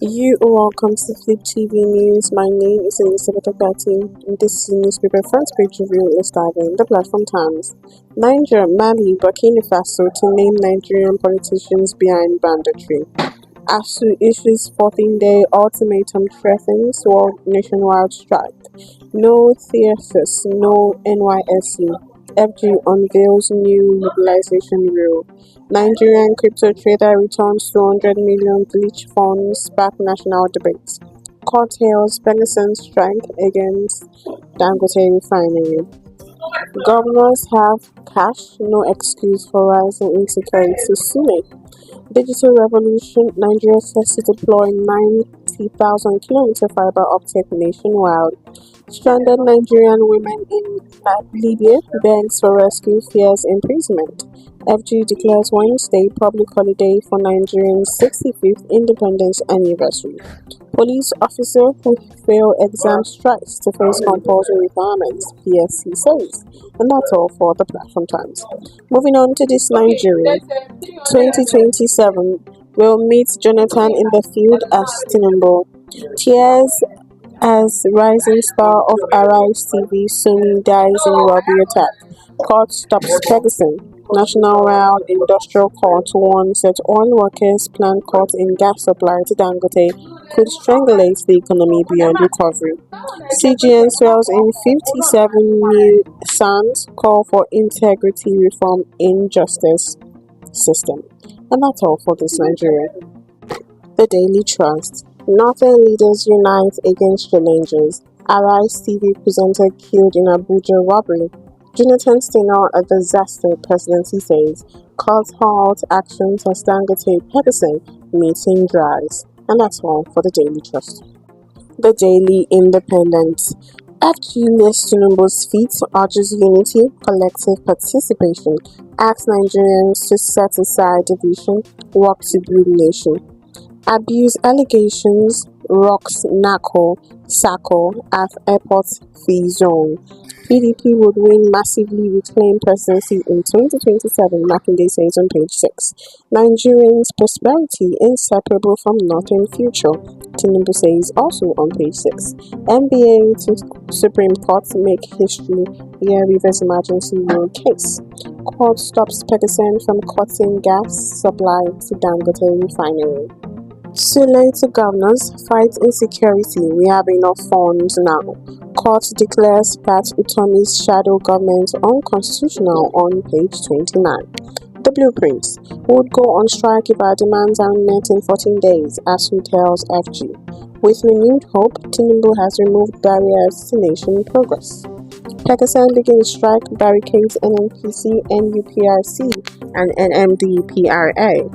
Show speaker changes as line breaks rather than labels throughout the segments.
You are welcome to Fliptv News. My name is Elizabeth Ogbati. This is newspaper front page review. Let's dive in. The Platform Times. Niger, Mali, Burkina Faso to name Nigerian politicians behind banditry. ASU issues 14-day ultimatum threatens world nationwide strike. No thesis, no NYSC. FG unveils new mobilization rule. Nigerian crypto trader returns 200 million glitch funds spark national debates. Court hails Pegasus strike against Dangote refinery. Governors have cash, no excuse for rising insecurity. Sule. Digital revolution, Nigeria says to deploy 90,000 kilometer fiber optic nationwide. Stranded Nigerian women in Libya begs for rescue, fears imprisonment. FG declares Wednesday public holiday for Nigerians' 65th independence anniversary. Police officer who fail exam strikes to face compulsory requirements, PSC says. And that's all for the Platform Times. Moving on to this Nigeria. 2027 will meet Jonathan in the field as Tinubu. Tears as rising star of Arise TV Sunni dies in robbery attack. Court stops Pegasus. National Royal Industrial Court warns that oil workers' planned cut in gas supply to Dangote could strangulate the economy beyond recovery. CGN swells in 57 new SANs call for integrity reform in justice system. And that's all for this Nigeria. The Daily Trust. Northern leaders unite against challenges. Arise TV presenter killed in Abuja robbery. Jonathan's tenure a disaster, presidency says. Court halt actions as Dangote Pegasus meeting dries. And that's all for the Daily Trust. The Daily Independent. FG missed Tinubu's feet, urges unity, collective participation, asks Nigerians to set aside division, work to build nation. Abuse allegations, rocks NACO, SACO at airport fee zone. PDP would win massively reclaim presidency in 2027, Makinde says on page 6. Nigerians' prosperity inseparable from northern future, Tinubu says also on page 6. NBA to Supreme Court make history via reverse emergency rule case. Court stops Pegasus from cutting gas supply to Dangote refinery. Sule to governors, fight insecurity, we have enough funds now. Court declares Pat Utomi's shadow government unconstitutional on page 29. The blueprints would go on strike if our demands are met in 14 days, ASU tells FG. With renewed hope, Tinubu has removed barriers to nation progress. Pegasus begins strike, barricades NNPC, NUPRC, and NMDPRA.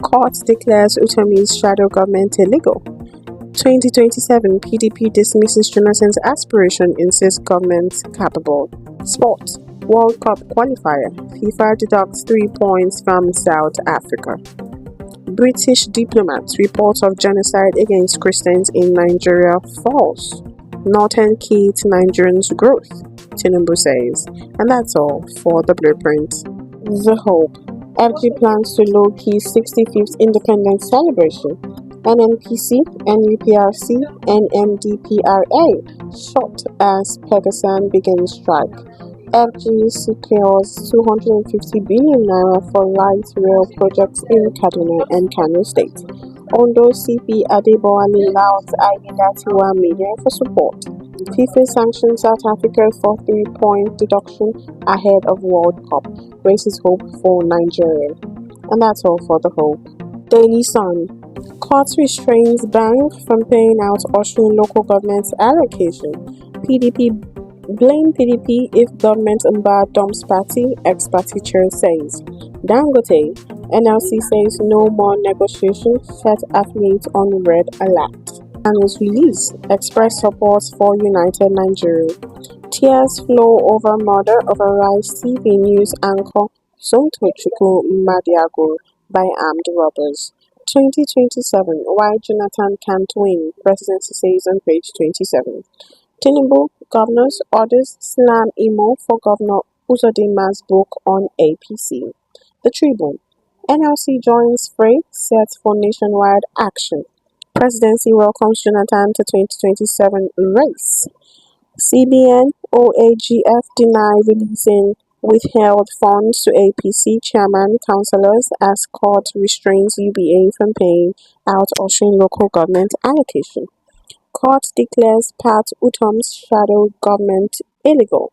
Court declares Utomi's shadow government illegal. 2027 PDP dismisses Jonathan's aspiration, insists government capable. Sport. World Cup qualifier. FIFA deducts 3 points from South Africa. British diplomats report of genocide against Christians in Nigeria false. Northern key to Nigerians' growth, Tinubu says. And that's all for the blueprint. The Hope. FG plans to low-key 65th independence celebration. NNPC, NUPRC, NMDPRA shot as Pegasus begins strike. FG secures 250 billion naira for light rail projects in Kaduna and Kano State. Ondo CP Adebowale louds Aiyedatiwa media for support. FIFA sanctions South Africa for 3-point deduction ahead of World Cup. Raises hope for Nigeria. And that's all for the Hope. Daily Sun. Court restrains bank from paying out Austrian local government's allocation. Blame PDP if government bar dumps party, ex-party chair says. Dangote. NLC says no more negotiation, set affiliate on red alert. And was released. Express support for United Nigeria. Tears flow over murder of a Rise TV news anchor Somtochukwu Madiago by armed robbers. 2027 Why Jonathan Can't Win, Presidency says on page 27. Tinubu, governors, orders slam Imo for Governor Uzodinma's book on APC. The Tribune. NLC joins fray, set for nationwide action. Presidency welcomes Jonathan to 2027 race. CBN OAGF deny releasing withheld funds to APC chairman councillors as court restrains UBA from paying out Osun local government allocation. Court declares Pat Utom's shadow government illegal.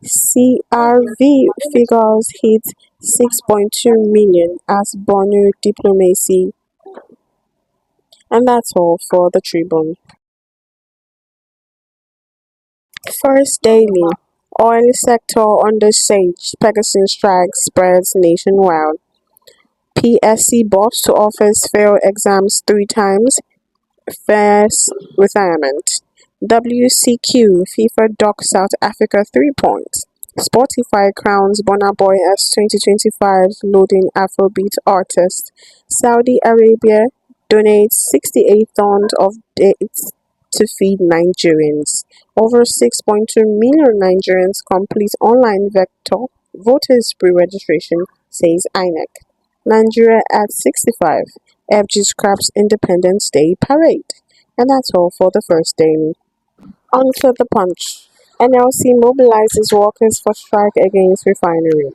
CRV figures hit 6.2 million as Borno diplomacy. And that's all for the Tribune. First Daily. Oil sector under siege. Pegasus strike spreads nationwide. PSC boss to office fail exams 3 times. First retirement. WCQ FIFA dock South Africa 3 points. Spotify crowns Burna Boy as 2025's loading Afrobeat artist. Saudi Arabia donates 68 tons of dates to feed Nigerians. Over 6.2 million Nigerians complete online vector voters pre-registration, says INEC. Nigeria at 65. FG scraps Independence Day parade. And that's all for the First Daily. On to the Punch. NLC mobilizes workers for strike against refinery.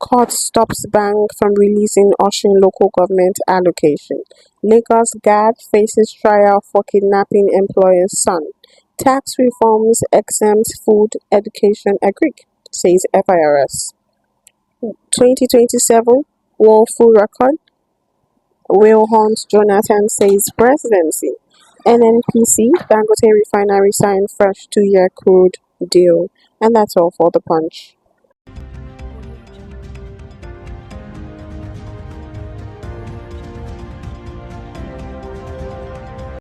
Court stops bank from releasing Osun local government allocation. Lagos guard faces trial for kidnapping employer's son. Tax reforms exempt food, education, agri, says FIRS. 2027 woeful record. Will Hunt Jonathan says presidency. NNPC Dangote Refinery signed fresh 2-year crude deal. And that's all for the Punch.